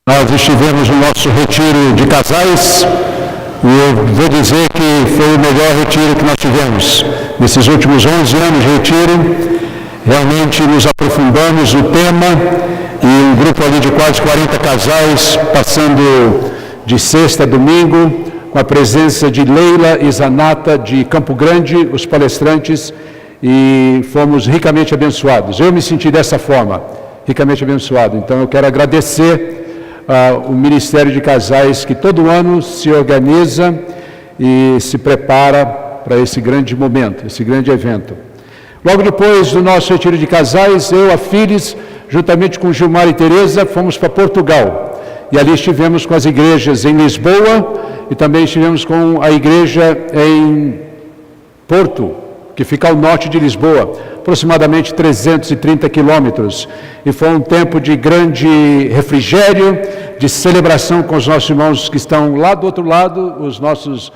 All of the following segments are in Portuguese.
Nós estivemos no nosso retiro de casais e eu vou dizer que foi o melhor retiro que nós tivemos. Nesses últimos 11 anos de retiro, realmente nos aprofundamos no tema e um grupo ali de quase 40 casais, passando de sexta a domingo, com a presença de Leila e Zanata de Campo Grande, os palestrantes, e fomos ricamente abençoados. Eu me senti dessa forma, ricamente abençoado. Então eu quero agradecer o Ministério de Casais, que todo ano se organiza e se prepara para esse grande momento, esse grande evento. Logo depois do nosso retiro de casais, eu, a Fires, juntamente com Gilmar e Tereza, fomos para Portugal. E ali estivemos com as igrejas em Lisboa e também estivemos com a igreja em Porto, que fica ao norte de Lisboa, aproximadamente 330 quilômetros. E foi um tempo de grande refrigério, de celebração com os nossos irmãos que estão lá do outro lado, os nossos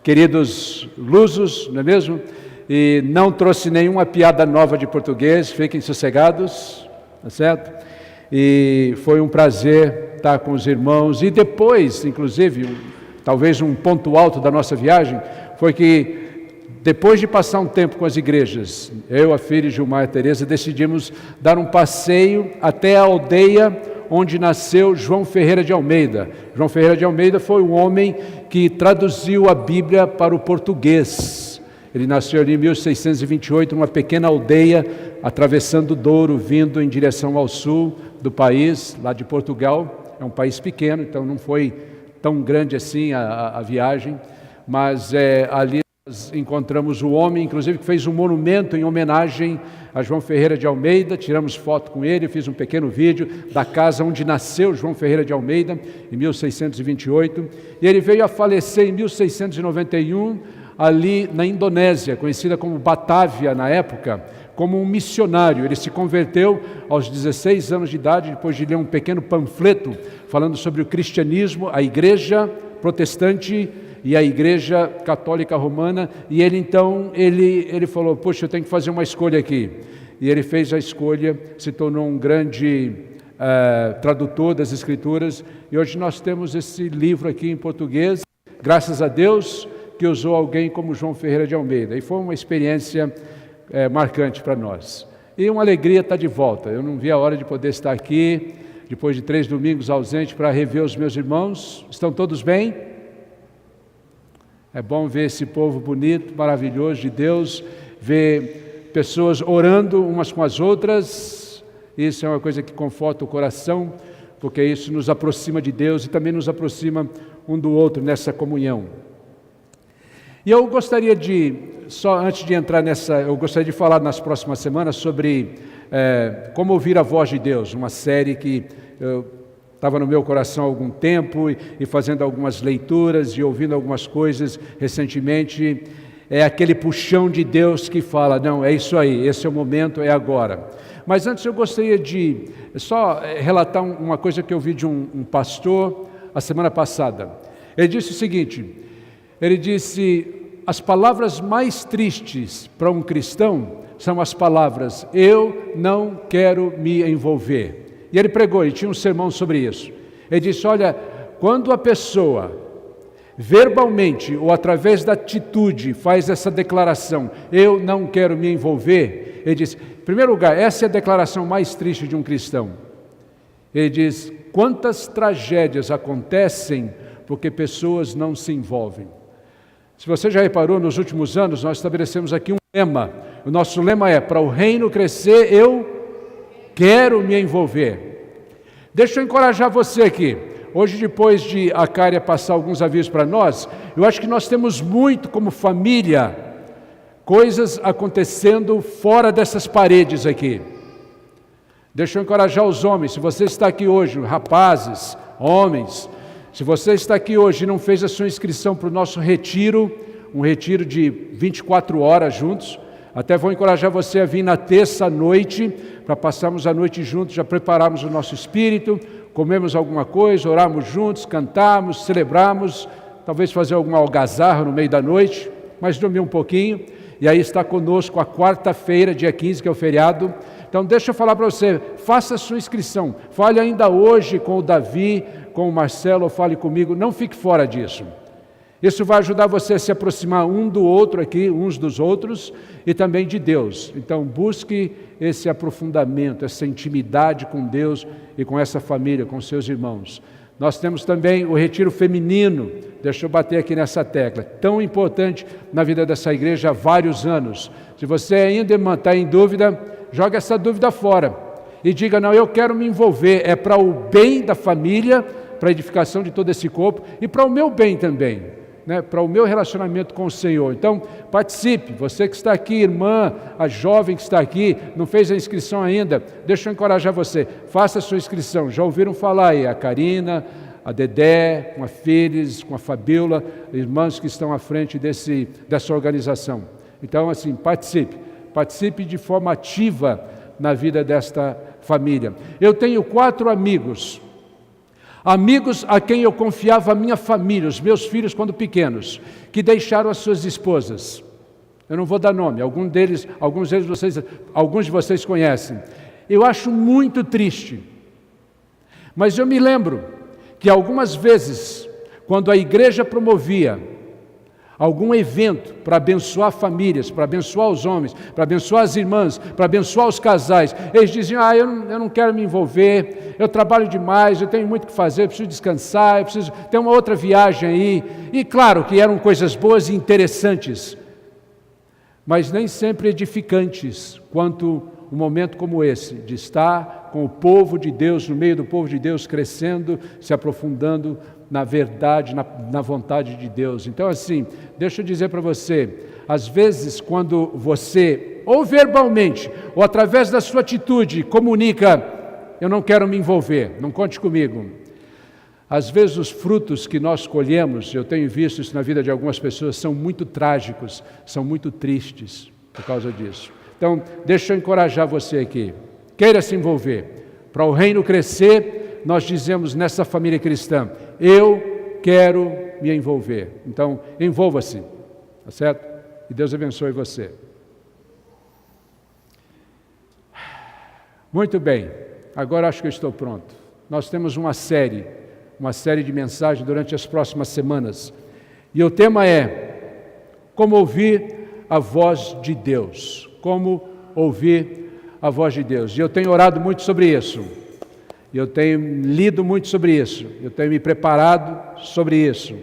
queridos lusos, não é mesmo? E não trouxe nenhuma piada nova de português, fiquem sossegados, tá certo? E foi um prazer estar com os irmãos. E depois, inclusive, talvez um ponto alto da nossa viagem, foi que depois de passar um tempo com as igrejas, eu, a Filha, Gilmar e a Tereza, decidimos dar um passeio até a aldeia onde nasceu João Ferreira de Almeida. João Ferreira de Almeida foi um homem que traduziu a Bíblia para o português. Ele nasceu ali em 1628, numa pequena aldeia, atravessando o Douro, vindo em direção ao sul do país, lá de Portugal. É um país pequeno, então não foi tão grande assim a viagem, mas ali nós encontramos o homem, inclusive, que fez um monumento em homenagem a João Ferreira de Almeida. Tiramos foto com ele, fiz um pequeno vídeo da casa onde nasceu João Ferreira de Almeida, em 1628. E ele veio a falecer em 1691, ali na Indonésia, conhecida como Batávia na época, como um missionário. Ele se converteu aos 16 anos de idade, depois de ler um pequeno panfleto falando sobre o cristianismo, a igreja protestante e a Igreja Católica Romana, e ele então, ele falou, poxa, eu tenho que fazer uma escolha aqui. E ele fez a escolha, se tornou um grande tradutor das Escrituras, e hoje nós temos esse livro aqui em português, graças a Deus que usou alguém como João Ferreira de Almeida, e foi uma experiência marcante para nós. E uma alegria estar de volta. Eu não vi a hora de poder estar aqui, depois de 3 domingos ausente, para rever os meus irmãos. Estão todos bem? É bom ver esse povo bonito, maravilhoso de Deus, ver pessoas orando umas com as outras. Isso é uma coisa que conforta o coração, porque isso nos aproxima de Deus e também nos aproxima um do outro nessa comunhão. E eu gostaria só antes de entrar eu gostaria de falar nas próximas semanas sobre como ouvir a voz de Deus, uma série que estava no meu coração há algum tempo e fazendo algumas leituras e ouvindo algumas coisas recentemente. É aquele puxão de Deus que fala, não, é isso aí, esse é o momento, é agora. Mas antes eu gostaria de só relatar uma coisa que eu vi de um pastor a semana passada. Ele disse o seguinte, ele disse, as palavras mais tristes para um cristão são as palavras, eu não quero me envolver. E ele pregou, e tinha um sermão sobre isso. Ele disse, olha, quando a pessoa verbalmente ou através da atitude faz essa declaração, eu não quero me envolver, ele diz, em primeiro lugar, essa é a declaração mais triste de um cristão. Ele diz, quantas tragédias acontecem porque pessoas não se envolvem. Se você já reparou, nos últimos anos nós estabelecemos aqui um lema. O nosso lema é, para o reino crescer, eu quero me envolver. Deixa eu encorajar você aqui. Hoje, depois de a Cária passar alguns avisos para nós, eu acho que nós temos muito como família, coisas acontecendo fora dessas paredes aqui. Deixa eu encorajar os homens. Se você está aqui hoje, rapazes, homens, se você está aqui hoje e não fez a sua inscrição para o nosso retiro, um retiro de 24 horas juntos, até vou encorajar você a vir na terça à noite, para passarmos a noite juntos, já prepararmos o nosso espírito, comemos alguma coisa, orarmos juntos, cantarmos, celebrarmos, talvez fazer alguma algazarra no meio da noite, mas dormir um pouquinho, e aí está conosco a quarta-feira, dia 15, que é o feriado, Então deixa eu falar para você, faça a sua inscrição. Fale ainda hoje com o Davi, com o Marcelo, ou fale comigo, não fique fora disso. Isso vai ajudar você a se aproximar um do outro aqui, uns dos outros, e também de Deus. Então busque esse aprofundamento, essa intimidade com Deus e com essa família, com seus irmãos. Nós temos também o retiro feminino, deixa eu bater aqui nessa tecla, tão importante na vida dessa igreja há vários anos. Se você ainda está em dúvida, joga essa dúvida fora e diga, não, eu quero me envolver, é para o bem da família, para a edificação de todo esse corpo e para o meu bem também. Para o meu relacionamento com o Senhor. Então, participe, você que está aqui, irmã, a jovem que está aqui, não fez a inscrição ainda, deixa eu encorajar você, faça a sua inscrição. Já ouviram falar aí, a Karina, a Dedé, com a Félix, com a Fabiola, irmãs que estão à frente dessa organização. Então, assim, participe de forma ativa na vida desta família. Eu tenho 4 amigos a quem eu confiava a minha família, os meus filhos quando pequenos, que deixaram as suas esposas. Eu não vou dar nome, alguns de vocês conhecem. Eu acho muito triste, mas eu me lembro que algumas vezes, quando a igreja promovia algum evento para abençoar famílias, para abençoar os homens, para abençoar as irmãs, para abençoar os casais, eles diziam, eu não quero me envolver, eu trabalho demais, eu tenho muito o que fazer, eu preciso descansar, eu preciso ter uma outra viagem aí. E claro que eram coisas boas e interessantes, mas nem sempre edificantes, quanto um momento como esse, de estar com o povo de Deus, no meio do povo de Deus, crescendo, se aprofundando na verdade, na vontade de Deus. Então assim, deixa eu dizer para você, às vezes quando você, ou verbalmente, ou através da sua atitude, comunica, eu não quero me envolver, não conte comigo. Às vezes os frutos que nós colhemos, eu tenho visto isso na vida de algumas pessoas, são muito trágicos, são muito tristes por causa disso. Então, deixa eu encorajar você aqui, queira se envolver, para o reino crescer. Nós dizemos nessa família cristã, eu quero me envolver. Então, envolva-se, tá certo? E Deus abençoe você. Muito bem, agora acho que eu estou pronto. Nós temos uma série de mensagens durante as próximas semanas. E o tema é, como ouvir a voz de Deus. Como ouvir a voz de Deus. E eu tenho orado muito sobre isso. Eu tenho lido muito sobre isso, eu tenho me preparado sobre isso,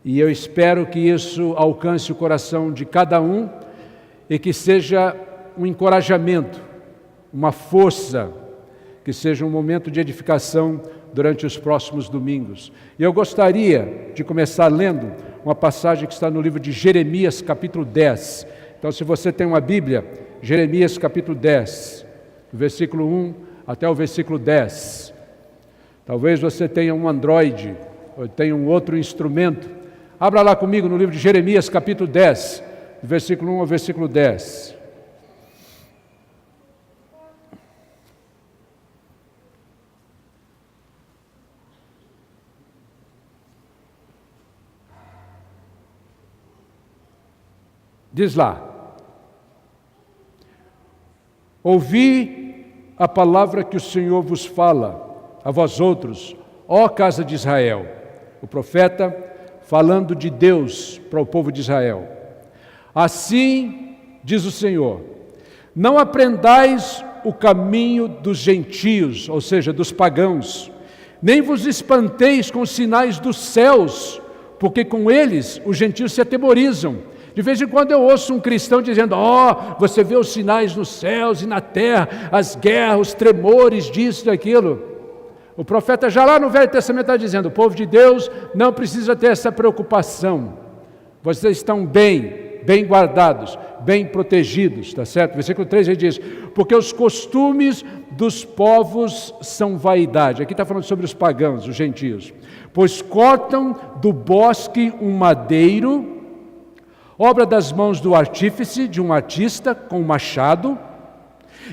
e eu espero que isso alcance o coração de cada um e que seja um encorajamento, uma força, que seja um momento de edificação durante os próximos domingos. E eu gostaria de começar lendo uma passagem que está no livro de Jeremias, capítulo 10. Então, se você tem uma Bíblia, Jeremias, capítulo 10, versículo 1 até o versículo 10. Talvez você tenha um Android, ou tenha um outro instrumento. Abra lá comigo no livro de Jeremias, capítulo 10, versículo 1 ao versículo 10. Diz lá: ouvi a palavra que o Senhor vos fala, a vós outros, ó casa de Israel. O profeta falando de Deus para o povo de Israel. Assim diz o Senhor, não aprendais o caminho dos gentios, ou seja, dos pagãos, nem vos espanteis com os sinais dos céus, porque com eles os gentios se atemorizam. De vez em quando eu ouço um cristão dizendo, você vê os sinais nos céus e na terra, as guerras, os tremores disso e daquilo. O profeta já lá no Velho Testamento está dizendo, o povo de Deus não precisa ter essa preocupação. Vocês estão bem guardados, bem protegidos, está certo? Versículo 3 ele diz, porque os costumes dos povos são vaidade. Aqui está falando sobre os pagãos, os gentios. Pois cortam do bosque um madeiro, obra das mãos do artífice, de um artista, com machado,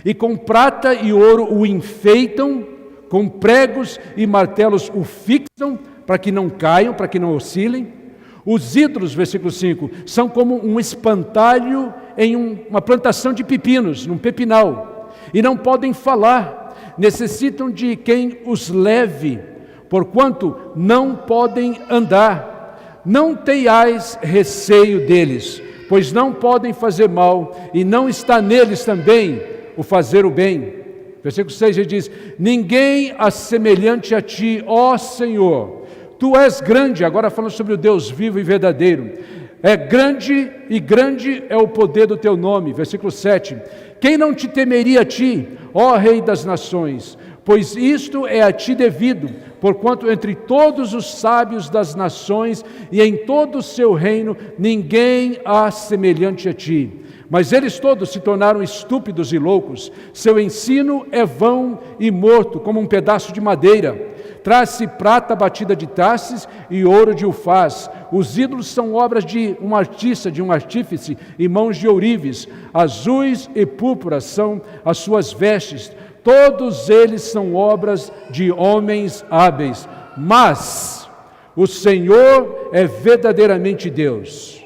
e com prata e ouro o enfeitam, com pregos e martelos o fixam, para que não caiam, para que não oscilem. Os ídolos, versículo 5, são como um espantalho em uma plantação de pepinos, num pepinal. e não podem falar, necessitam de quem os leve, porquanto não podem andar. Não tenhais receio deles, pois não podem fazer mal, e não está neles também o fazer o bem. Versículo 6 ele diz: ninguém assemelhante a ti, ó Senhor, tu és grande, agora falando sobre o Deus vivo e verdadeiro, é grande e grande é o poder do teu nome. Versículo 7, quem não te temeria a ti, ó Rei das nações? Pois isto é a ti devido, porquanto entre todos os sábios das nações e em todo o seu reino, ninguém há semelhante a ti. Mas eles todos se tornaram estúpidos e loucos, seu ensino é vão e morto, como um pedaço de madeira. Traz-se prata batida de Tarsis e ouro de Ufaz. Os ídolos são obras de um artista, de um artífice, e mãos de ourives. Azuis e púrpuras são as suas vestes. Todos eles são obras de homens hábeis. Mas o Senhor é verdadeiramente Deus.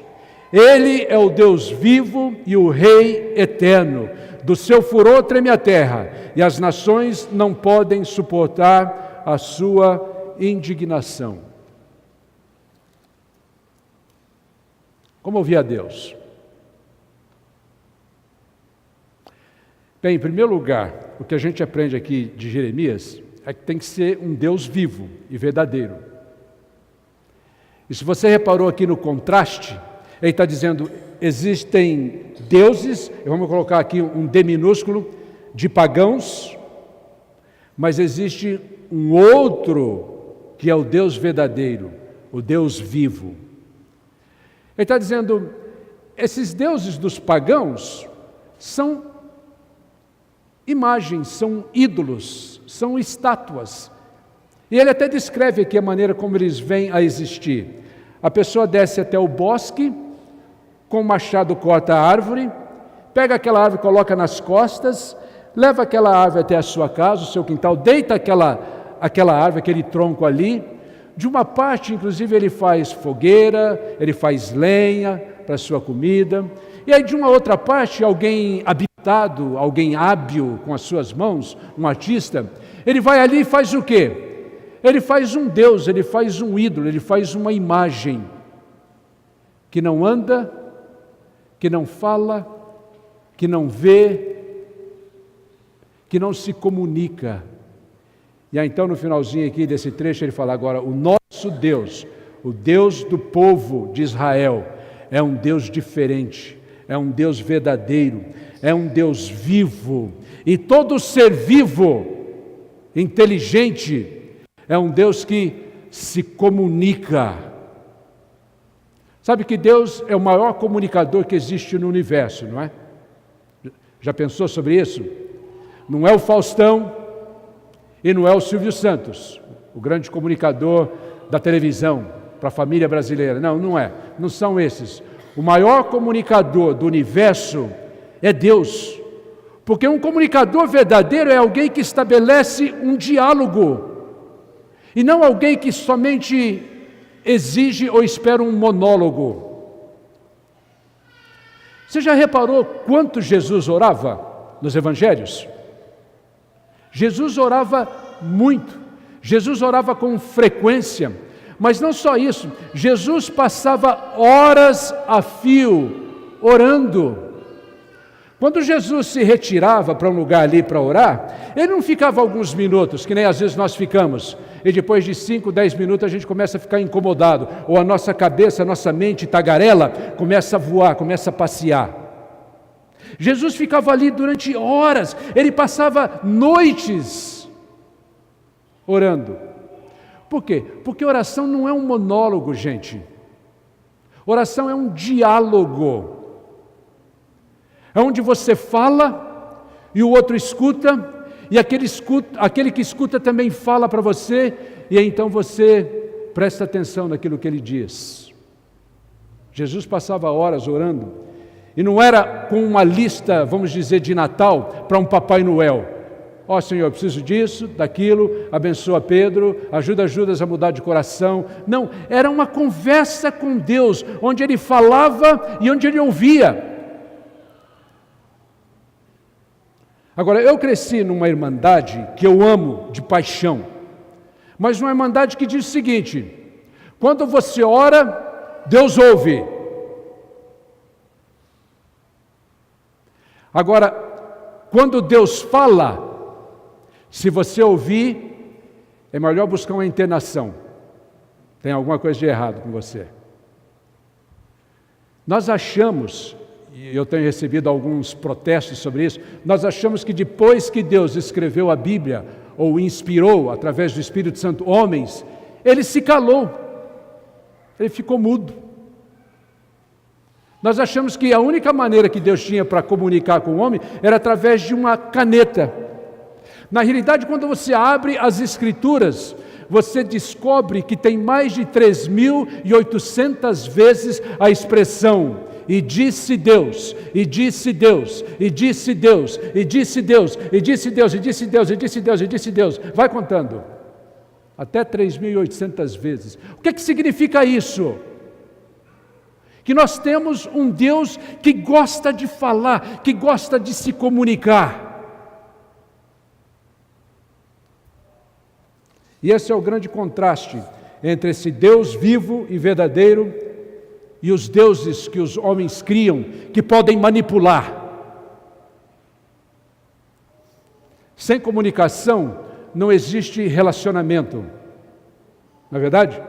Ele é o Deus vivo e o Rei eterno. Do seu furor treme a terra, e as nações não podem suportar a sua indignação. Como ouvir a Deus? Bem, em primeiro lugar, o que a gente aprende aqui de Jeremias é que tem que ser um Deus vivo e verdadeiro. E se você reparou aqui no contraste, ele está dizendo, existem deuses, vamos colocar aqui um D minúsculo, de pagãos, mas existe um outro que é o Deus verdadeiro, o Deus vivo. Ele está dizendo, esses deuses dos pagãos são imagens, são ídolos, são estátuas. E ele até descreve aqui a maneira como eles vêm a existir. A pessoa desce até o bosque, com o machado corta a árvore, pega aquela árvore, coloca nas costas, leva aquela árvore até a sua casa, o seu quintal, deita aquela árvore, aquele tronco ali. De uma parte, inclusive, ele faz fogueira, ele faz lenha para a sua comida. E aí, de uma outra parte, alguém habilitado, alguém hábil com as suas mãos, um artista, ele vai ali e faz o quê? Ele faz um Deus, ele faz um ídolo, ele faz uma imagem que não anda, que não fala, que não vê, que não se comunica. E aí, então, no finalzinho aqui desse trecho, ele fala agora, o nosso Deus, o Deus do povo de Israel, é um Deus diferente, é um Deus verdadeiro, é um Deus vivo, e todo ser vivo, inteligente, é um Deus que se comunica. Sabe que Deus é o maior comunicador que existe no universo, não é? Já pensou sobre isso? Não é o Faustão e não é o Silvio Santos, o grande comunicador da televisão para a família brasileira. Não, não é. Não são esses. O maior comunicador do universo é Deus. Porque um comunicador verdadeiro é alguém que estabelece um diálogo. E não alguém que somente exige ou espera um monólogo. Você já reparou quanto Jesus orava nos evangelhos? Jesus orava muito, Jesus orava com frequência, mas não só isso, Jesus passava horas a fio orando. Quando Jesus se retirava para um lugar ali para orar, ele não ficava alguns minutos, que nem às vezes nós ficamos, e depois de 5, 10 minutos a gente começa a ficar incomodado, ou a nossa cabeça, a nossa mente tagarela começa a voar, começa a passear. Jesus ficava ali durante horas, ele passava noites orando. Por quê? Porque oração não é um monólogo, gente. Oração é um diálogo. É onde você fala e o outro escuta, e aquele que escuta também fala para você, e então você presta atenção naquilo que ele diz. Jesus passava horas orando, e não era com uma lista, vamos dizer, de Natal para um Papai Noel. Ó Senhor, eu preciso disso, daquilo, abençoa Pedro, ajuda Judas a mudar de coração. Não, era uma conversa com Deus, onde ele falava e onde ele ouvia. Agora, eu cresci numa irmandade que eu amo de paixão, mas uma irmandade que diz o seguinte: quando você ora, Deus ouve. Agora, quando Deus fala, se você ouvir, é melhor buscar uma internação. Tem alguma coisa de errado com você. Nós achamos, e eu tenho recebido alguns protestos sobre isso, nós achamos que depois que Deus escreveu a Bíblia, ou inspirou através do Espírito Santo homens, ele se calou, ele ficou mudo. Nós achamos que a única maneira que Deus tinha para comunicar com o homem era através de uma caneta. Na realidade, quando você abre as Escrituras, você descobre que tem mais de 3.800 vezes a expressão "e disse Deus, e disse Deus, e disse Deus, e disse Deus, e disse Deus, e disse Deus, e disse Deus, e disse Deus". Vai contando. Até 3.800 vezes. O que significa isso? Que nós temos um Deus que gosta de falar, que gosta de se comunicar. E esse é o grande contraste entre esse Deus vivo e verdadeiro e os deuses que os homens criam, que podem manipular. Sem comunicação não existe relacionamento. Não é verdade?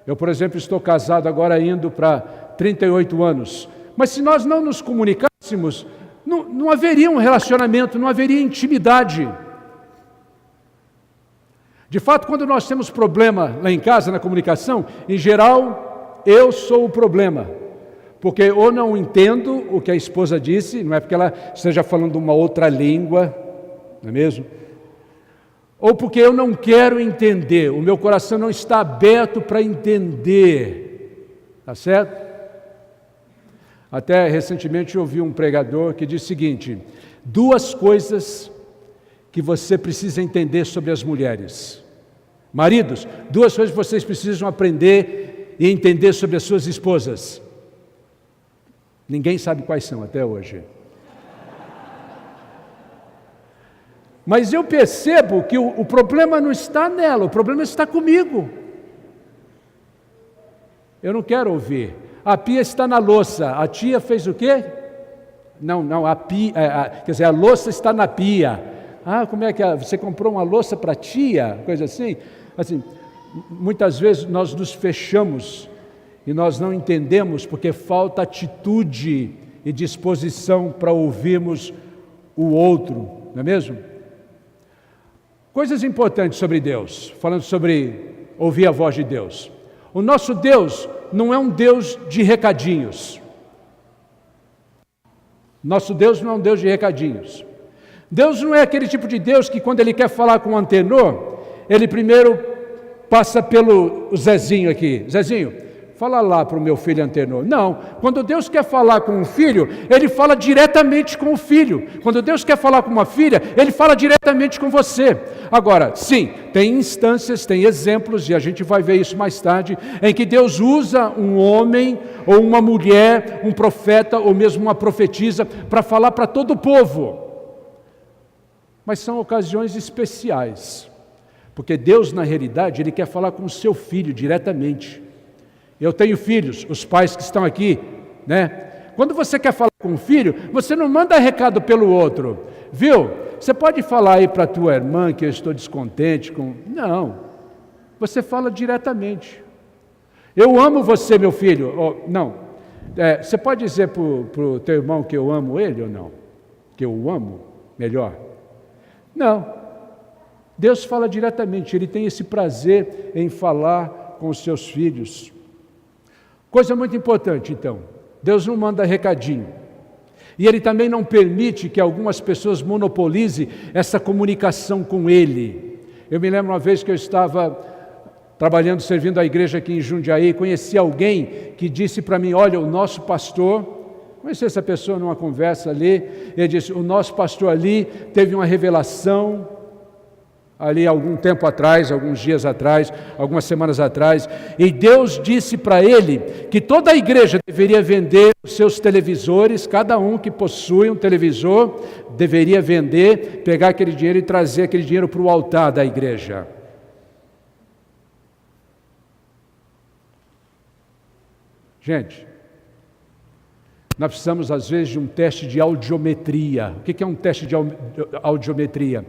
Eu, por exemplo, estou casado agora indo para 38 anos. Mas se nós não nos comunicássemos, não haveria um relacionamento, não haveria intimidade. De fato, quando nós temos problema lá em casa, na comunicação, em geral, eu sou o problema. Porque eu não entendo o que a esposa disse, não é porque ela esteja falando uma outra língua, não é mesmo? Ou porque eu não quero entender, o meu coração não está aberto para entender, tá certo? Até recentemente eu ouvi um pregador que disse o seguinte: 2 coisas que você precisa entender sobre as mulheres. Maridos, 2 coisas que vocês precisam aprender e entender sobre as suas esposas. Ninguém sabe quais são até hoje. Mas eu percebo que o problema não está nela, o problema está comigo. Eu não quero ouvir. A pia está na louça. A tia fez o quê? Não, a pia, quer dizer, a louça está na pia. Ah, como é que você comprou uma louça para a tia? Coisa assim. Assim, muitas vezes nós nos fechamos e nós não entendemos porque falta atitude e disposição para ouvirmos o outro, não é mesmo? Coisas importantes sobre Deus, falando sobre ouvir a voz de Deus. O nosso Deus não é um Deus de recadinhos. Nosso Deus não é um Deus de recadinhos. Deus não é aquele tipo de Deus que quando Ele quer falar com um antenor, Ele primeiro passa pelo Zezinho aqui. Zezinho, fala lá para o meu filho antenor. Não, quando Deus quer falar com um filho, Ele fala diretamente com o filho. Quando Deus quer falar com uma filha, Ele fala diretamente com você. Agora, sim, tem instâncias, tem exemplos, e a gente vai ver isso mais tarde, em que Deus usa um homem ou uma mulher, um profeta ou mesmo uma profetisa, para falar para todo o povo. Mas são ocasiões especiais, porque Deus, na realidade, Ele quer falar com o seu filho diretamente. Eu tenho filhos, os pais que estão aqui, né? Quando você quer falar com um filho, você não manda recado pelo outro, viu? Você pode falar aí para a tua irmã que eu estou descontente com... Não, você fala diretamente. Eu amo você, meu filho. Oh, não, você pode dizer para o teu irmão que eu amo ele ou não? Que eu o amo? Melhor. Não, Deus fala diretamente, Ele tem esse prazer em falar com os seus filhos. Coisa muito importante, então, Deus não manda recadinho. E Ele também não permite que algumas pessoas monopolizem essa comunicação com Ele. Eu me lembro uma vez que eu estava trabalhando, servindo a igreja aqui em Jundiaí, conheci alguém que disse para mim: olha, o nosso pastor... Conheci essa pessoa numa conversa ali, ele disse: o nosso pastor ali teve uma revelação, ali algum tempo atrás, alguns dias atrás, algumas semanas atrás, e Deus disse para ele que toda a igreja deveria vender os seus televisores, cada um que possui um televisor, deveria vender, pegar aquele dinheiro e trazer aquele dinheiro para o altar da igreja. Gente, nós precisamos às vezes de um teste de audiometria. O que é um teste de audiometria?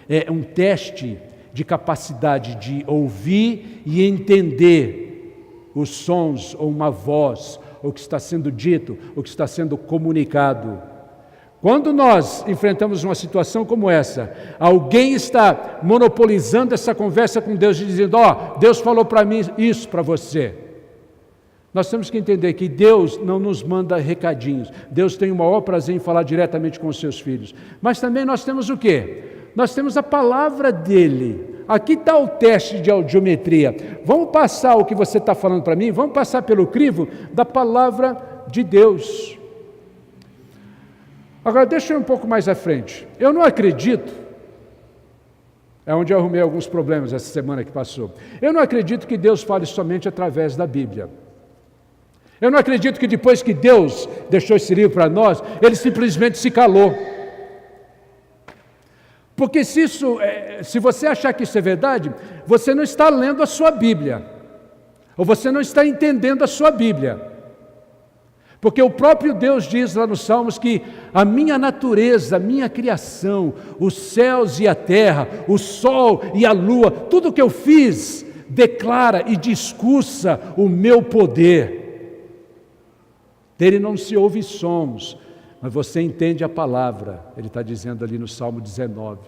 É um teste de capacidade de ouvir e entender os sons ou uma voz, o que está sendo dito, o que está sendo comunicado. Quando nós enfrentamos uma situação como essa, alguém está monopolizando essa conversa com Deus e dizendo, Deus falou para mim isso para você. Nós temos que entender que Deus não nos manda recadinhos. Deus tem o maior prazer em falar diretamente com os seus filhos. Mas também nós temos o quê? Nós temos a palavra dele. Aqui está o teste de audiometria. Vamos passar o que você está falando para mim, vamos passar pelo crivo da palavra de Deus. Agora, deixa eu ir um pouco mais à frente. Eu não acredito, é onde eu arrumei alguns problemas essa semana que passou. Eu não acredito que Deus fale somente através da Bíblia. Eu não acredito que depois que Deus deixou esse livro para nós, Ele simplesmente se calou. Porque se você achar que isso é verdade, você não está lendo a sua Bíblia, ou você não está entendendo a sua Bíblia. Porque o próprio Deus diz lá nos Salmos que a minha natureza, a minha criação, os céus e a terra, o sol e a lua, tudo que eu fiz, declara e discursa o meu poder. Dele não se ouve sons, mas você entende a palavra, ele está dizendo ali no Salmo 19.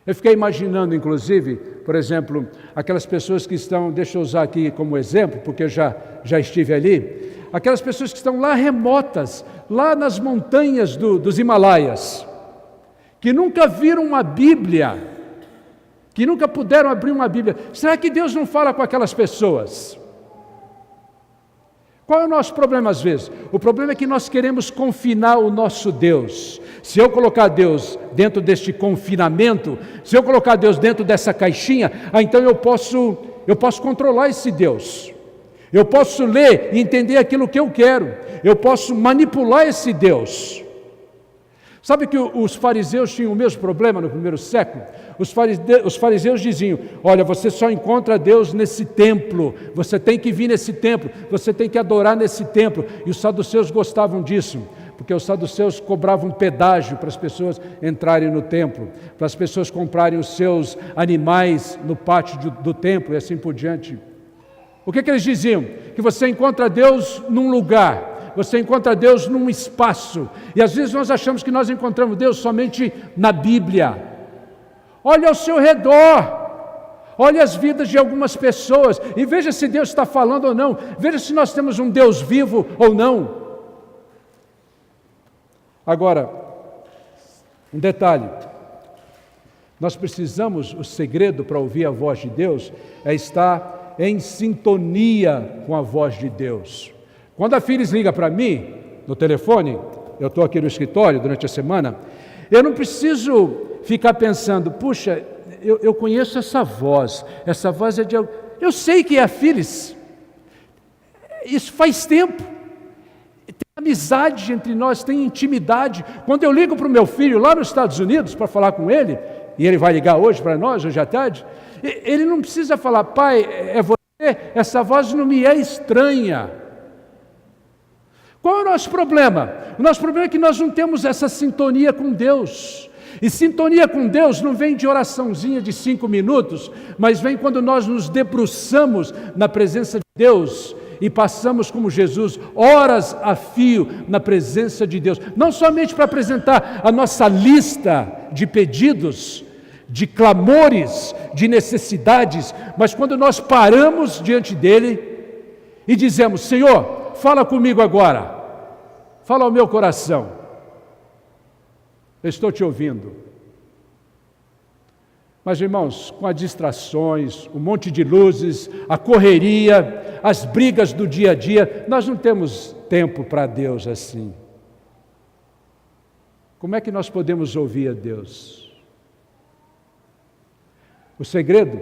Eu fiquei imaginando, inclusive, por exemplo, aquelas pessoas que estão, deixa eu usar aqui como exemplo, porque eu já estive ali, aquelas pessoas que estão lá remotas, lá nas montanhas dos Himalaias, que nunca viram uma Bíblia, que nunca puderam abrir uma Bíblia. Será que Deus não fala com aquelas pessoas? Qual é o nosso problema às vezes? O problema é que nós queremos confinar o nosso Deus. Se eu colocar Deus dentro deste confinamento, se eu colocar Deus dentro dessa caixinha, então eu posso controlar esse Deus. Eu posso ler e entender aquilo que eu quero. Eu posso manipular esse Deus. Sabe que os fariseus tinham o mesmo problema no primeiro século? Os fariseus diziam, olha, você só encontra Deus nesse templo, você tem que vir nesse templo, você tem que adorar nesse templo. E os saduceus gostavam disso, porque os saduceus cobravam pedágio para as pessoas entrarem no templo, para as pessoas comprarem os seus animais no pátio do templo e assim por diante. O que eles diziam? Que você encontra Deus num lugar, você encontra Deus num espaço, e às vezes nós achamos que nós encontramos Deus somente na Bíblia. Olha ao seu redor, olha as vidas de algumas pessoas, e veja se Deus está falando ou não, veja se nós temos um Deus vivo ou não. Agora, um detalhe, nós precisamos, o segredo para ouvir a voz de Deus é estar em sintonia com a voz de Deus. Quando a Phyllis liga para mim, no telefone, eu estou aqui no escritório durante a semana, eu não preciso ficar pensando, puxa, eu conheço essa voz é de... Eu sei que é a Phyllis, isso faz tempo, tem amizade entre nós, tem intimidade. Quando eu ligo para o meu filho lá nos Estados Unidos para falar com ele, e ele vai ligar hoje para nós, hoje à tarde, ele não precisa falar, pai, é você, essa voz não me é estranha. Qual é o nosso problema? O nosso problema é que nós não temos essa sintonia com Deus. E sintonia com Deus não vem de oraçãozinha de 5 minutos, mas vem quando nós nos debruçamos na presença de Deus e passamos como Jesus, horas a fio na presença de Deus. Não somente para apresentar a nossa lista de pedidos, de clamores, de necessidades, mas quando nós paramos diante dEle e dizemos, Senhor, fala comigo agora, fala ao meu coração, eu estou te ouvindo. Mas irmãos, com as distrações, um monte de luzes, a correria, as brigas do dia a dia, nós não temos tempo para Deus assim. Como é que nós podemos ouvir a Deus? O segredo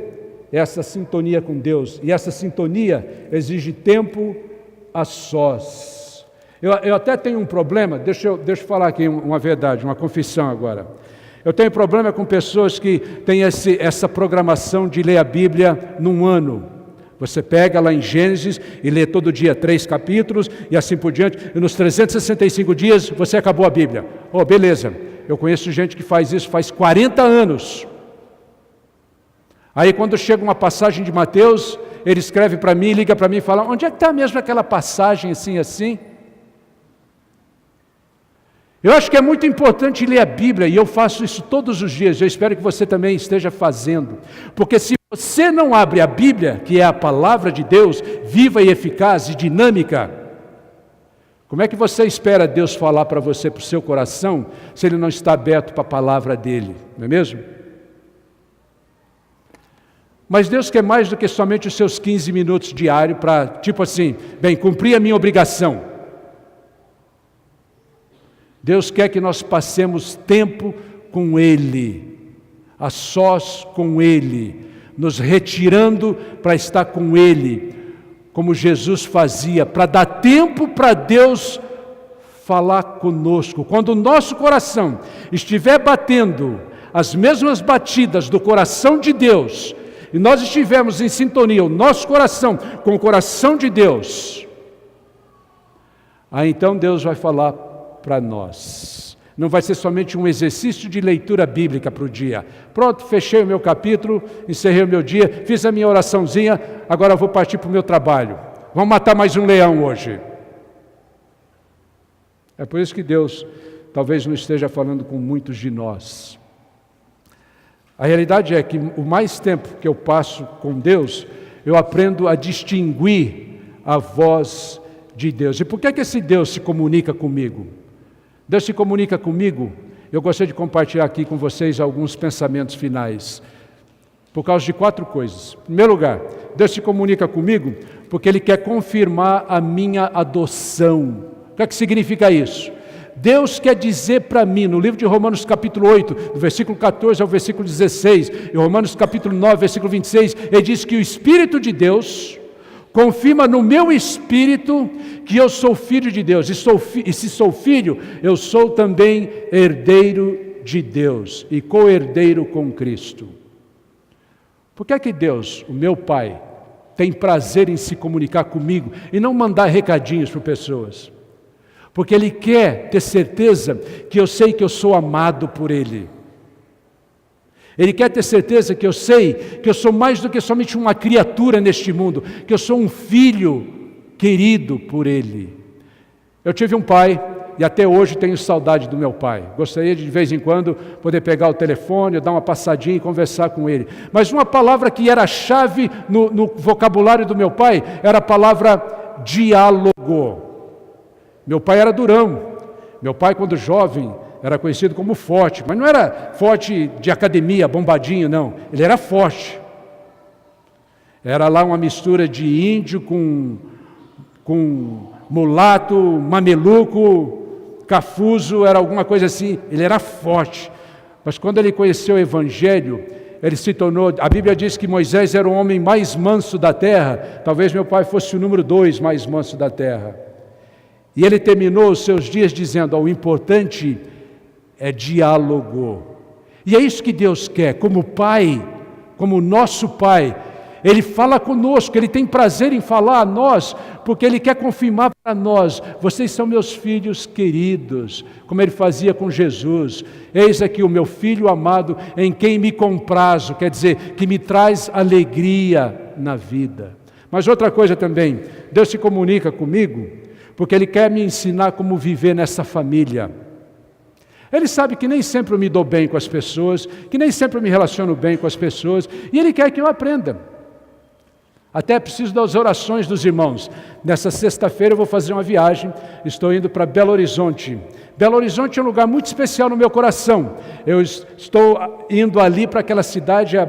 é essa sintonia com Deus, e essa sintonia exige tempo a sós. Eu até tenho um problema, deixa eu falar aqui uma verdade, uma confissão agora. Eu tenho problema com pessoas que têm essa programação de ler a Bíblia num ano. Você pega lá em Gênesis e lê todo dia 3 capítulos e assim por diante, e nos 365 dias você acabou a Bíblia. Oh, beleza, eu conheço gente que faz isso faz 40 anos. Aí quando chega uma passagem de Mateus, ele escreve para mim, liga para mim e fala, onde é que está mesmo aquela passagem assim? Eu acho que é muito importante ler a Bíblia, e eu faço isso todos os dias, eu espero que você também esteja fazendo, porque se você não abre a Bíblia, que é a palavra de Deus, viva e eficaz e dinâmica, como é que você espera Deus falar para você, para o seu coração, se Ele não está aberto para a palavra dEle, não é mesmo? Mas Deus quer mais do que somente os seus 15 minutos diários para, tipo assim, bem, cumprir a minha obrigação. Deus quer que nós passemos tempo com Ele, a sós com Ele, nos retirando para estar com Ele, como Jesus fazia, para dar tempo para Deus falar conosco. Quando o nosso coração estiver batendo as mesmas batidas do coração de Deus, e nós estivermos em sintonia, o nosso coração com o coração de Deus, aí então Deus vai falar para nós. Não vai ser somente um exercício de leitura bíblica para o dia. Pronto, fechei o meu capítulo, encerrei o meu dia, fiz a minha oraçãozinha, agora eu vou partir para o meu trabalho. Vamos matar mais um leão hoje. É por isso que Deus talvez não esteja falando com muitos de nós. A realidade é que o mais tempo que eu passo com Deus, eu aprendo a distinguir a voz de Deus. E por que esse Deus se comunica comigo? Deus se comunica comigo, eu gostaria de compartilhar aqui com vocês alguns pensamentos finais, por causa de 4 coisas. Em primeiro lugar, Deus se comunica comigo porque Ele quer confirmar a minha adoção. O que é que significa isso? Deus quer dizer para mim, no livro de Romanos capítulo 8, do versículo 14 ao versículo 16, e Romanos capítulo 9, versículo 26, Ele diz que o Espírito de Deus confirma no meu espírito que eu sou filho de Deus, e se sou filho, eu sou também herdeiro de Deus, e co-herdeiro com Cristo. Por que é que Deus, o meu Pai, tem prazer em se comunicar comigo, e não mandar recadinhos para pessoas? Porque Ele quer ter certeza que eu sei que eu sou amado por Ele. Ele quer ter certeza que eu sei que eu sou mais do que somente uma criatura neste mundo, que eu sou um filho querido por Ele. Eu tive um pai e até hoje tenho saudade do meu pai. Gostaria de vez em quando poder pegar o telefone, dar uma passadinha e conversar com ele. Mas uma palavra que era chave no vocabulário do meu pai era a palavra diálogo. Meu pai era durão. Meu pai, quando jovem, era conhecido como forte, mas não era forte de academia, bombadinho, não. Ele era forte. Era lá uma mistura de índio com mulato, mameluco, cafuso, era alguma coisa assim. Ele era forte. Mas quando ele conheceu o Evangelho, ele se tornou... A Bíblia diz que Moisés era o homem mais manso da terra. Talvez meu pai fosse o número 2 mais manso da terra. E ele terminou os seus dias dizendo, o importante é diálogo. E é isso que Deus quer, como Pai, como nosso Pai. Ele fala conosco, Ele tem prazer em falar a nós, porque Ele quer confirmar para nós, vocês são meus filhos queridos, como Ele fazia com Jesus. Eis aqui o meu Filho amado, em quem me comprazo, quer dizer, que me traz alegria na vida. Mas outra coisa também, Deus se comunica comigo, porque Ele quer me ensinar como viver nessa família. Ele sabe que nem sempre eu me dou bem com as pessoas, que nem sempre eu me relaciono bem com as pessoas, e Ele quer que eu aprenda. Até preciso das orações dos irmãos. Nessa sexta-feira eu vou fazer uma viagem, estou indo para Belo Horizonte. Belo Horizonte é um lugar muito especial no meu coração. Eu estou indo ali para aquela cidade há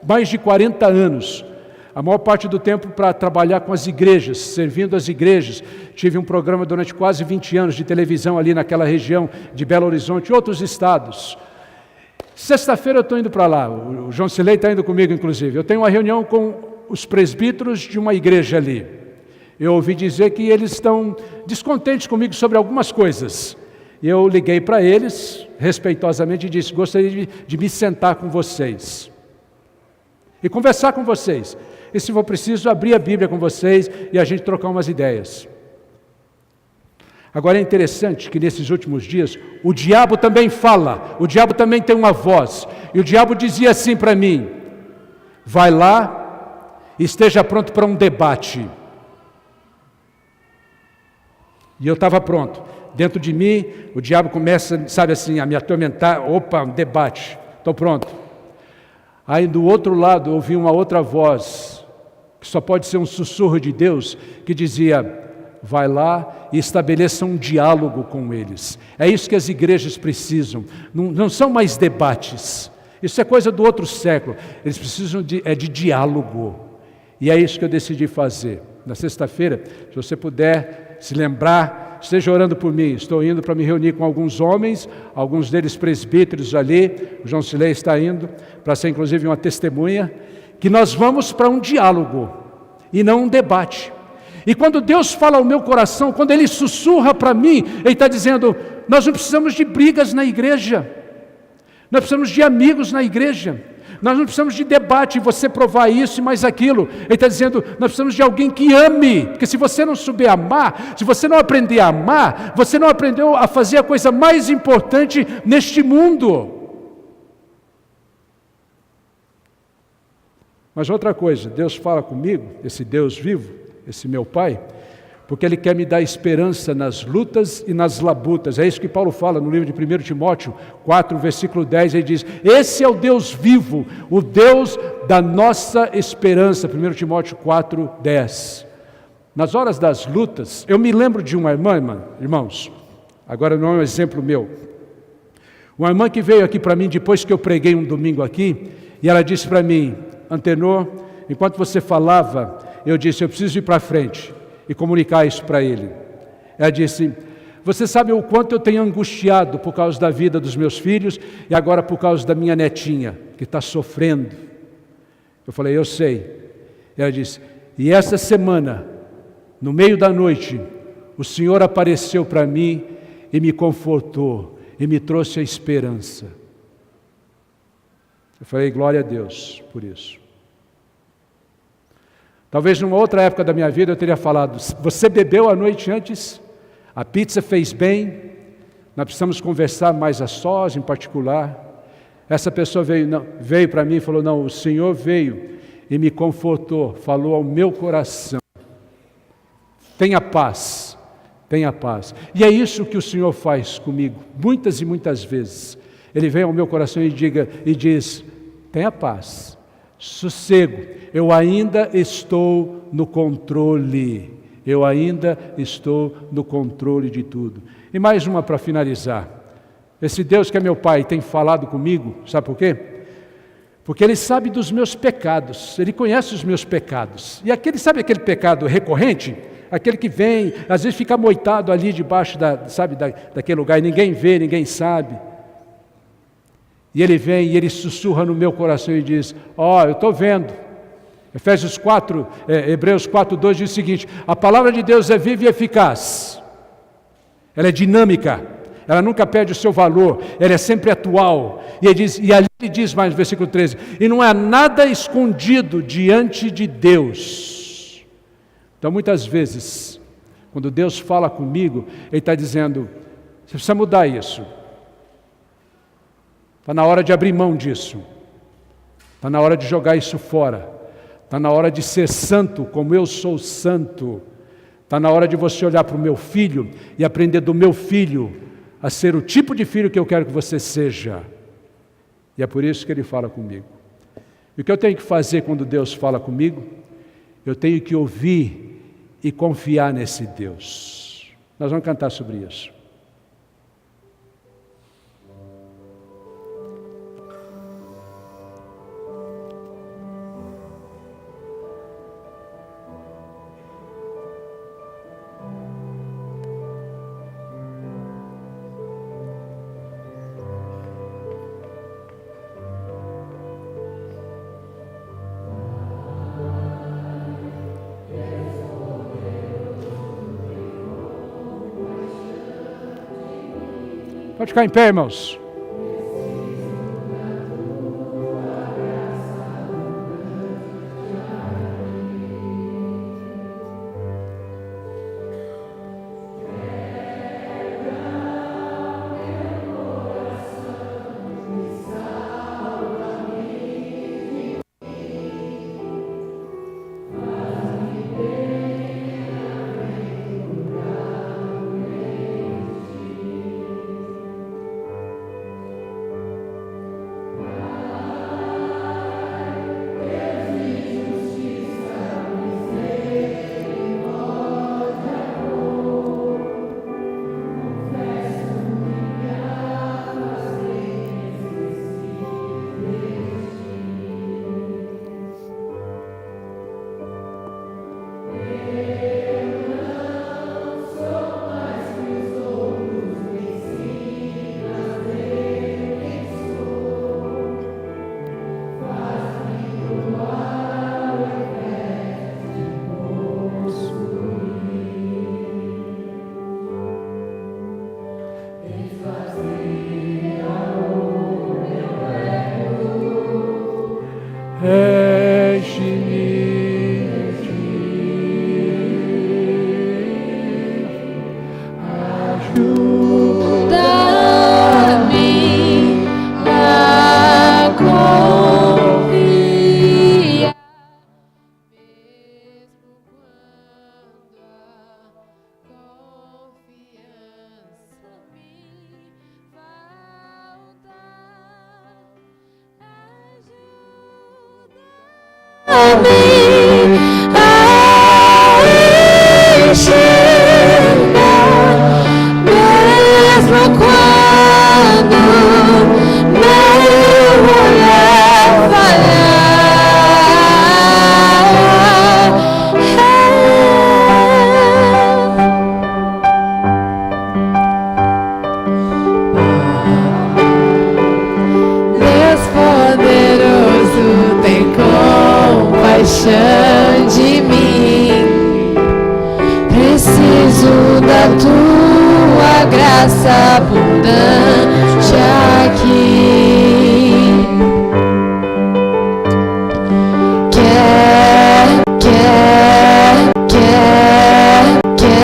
mais de 40 anos. A maior parte do tempo para trabalhar com as igrejas, servindo as igrejas. Tive um programa durante quase 20 anos de televisão ali naquela região de Belo Horizonte e outros estados. Sexta-feira eu estou indo para lá, o João Silei está indo comigo inclusive. Eu tenho uma reunião com os presbíteros de uma igreja ali. Eu ouvi dizer que eles estão descontentes comigo sobre algumas coisas. Eu liguei para eles, respeitosamente, e disse: gostaria de me sentar com vocês e conversar com vocês. E se for preciso, abrir a Bíblia com vocês e a gente trocar umas ideias. Agora é interessante que nesses últimos dias, o diabo também fala, o diabo também tem uma voz. E o diabo dizia assim para mim: vai lá e esteja pronto para um debate. E eu estava pronto. Dentro de mim, o diabo começa, sabe assim, a me atormentar. Opa, um debate, estou pronto. Aí do outro lado, eu ouvi uma outra voz, que só pode ser um sussurro de Deus, que dizia: vai lá e estabeleça um diálogo com eles. É isso que as igrejas precisam. Não são mais debates. Isso é coisa do outro século. Eles precisam de diálogo. E é isso que eu decidi fazer. Na sexta-feira, se você puder se lembrar, esteja orando por mim. Estou indo para me reunir com alguns homens, alguns deles presbíteros ali. O João Silei está indo para ser inclusive uma testemunha, que nós vamos para um diálogo e não um debate. E quando Deus fala ao meu coração, quando Ele sussurra para mim, Ele está dizendo: nós não precisamos de brigas na igreja, nós precisamos de amigos na igreja, nós não precisamos de debate, você provar isso e mais aquilo. Ele está dizendo: nós precisamos de alguém que ame, porque se você não souber amar, se você não aprender a amar, você não aprendeu a fazer a coisa mais importante neste mundo. Mas outra coisa, Deus fala comigo, esse Deus vivo, esse meu Pai, porque Ele quer me dar esperança nas lutas e nas labutas. É isso que Paulo fala no livro de 1 Timóteo 4, versículo 10, ele diz: esse é o Deus vivo, o Deus da nossa esperança. 1 Timóteo 4, 10. Nas horas das lutas, eu me lembro de uma irmã, irmãos, agora não é um exemplo meu, uma irmã que veio aqui para mim depois que eu preguei um domingo aqui, e ela disse para mim: Antenor, enquanto você falava, eu disse: eu preciso ir para frente e comunicar isso para ele. Ela disse: você sabe o quanto eu tenho angustiado por causa da vida dos meus filhos e agora por causa da minha netinha, que está sofrendo. Eu falei: eu sei. Ela disse: e essa semana, no meio da noite, o Senhor apareceu para mim e me confortou e me trouxe a esperança. Eu falei: glória a Deus por isso. Talvez numa outra época da minha vida eu teria falado: você bebeu a noite antes? A pizza fez bem? Nós precisamos conversar mais a sós, em particular. Essa pessoa veio para mim e falou: não, o Senhor veio e me confortou, falou ao meu coração. Tenha paz, tenha paz. E é isso que o Senhor faz comigo, muitas e muitas vezes. Ele vem ao meu coração e diz: tenha paz, sossego, eu ainda estou no controle, eu ainda estou no controle de tudo. E mais uma para finalizar. Esse Deus que é meu Pai tem falado comigo, sabe por quê? Porque Ele sabe dos meus pecados, Ele conhece os meus pecados. E sabe aquele pecado recorrente? Aquele que vem, às vezes fica amoitado ali debaixo daquele lugar e ninguém vê, ninguém sabe. E Ele vem e Ele sussurra no meu coração e diz: eu estou vendo. Hebreus 4:2 diz o seguinte: a palavra de Deus é viva e eficaz. Ela é dinâmica, ela nunca perde o seu valor, ela é sempre atual. E ali ele diz mais no versículo 13: e não há nada escondido diante de Deus. Então muitas vezes, quando Deus fala comigo, Ele está dizendo: você precisa mudar isso. Está na hora de abrir mão disso. Está na hora de jogar isso fora. Está na hora de ser santo como eu sou santo. Está na hora de você olhar para o meu filho e aprender do meu filho a ser o tipo de filho que eu quero que você seja. E é por isso que Ele fala comigo. E o que eu tenho que fazer quando Deus fala comigo? Eu tenho que ouvir e confiar nesse Deus. Nós vamos cantar sobre isso. Pode ficar em pé, irmãos. De mim, preciso da tua graça abundante.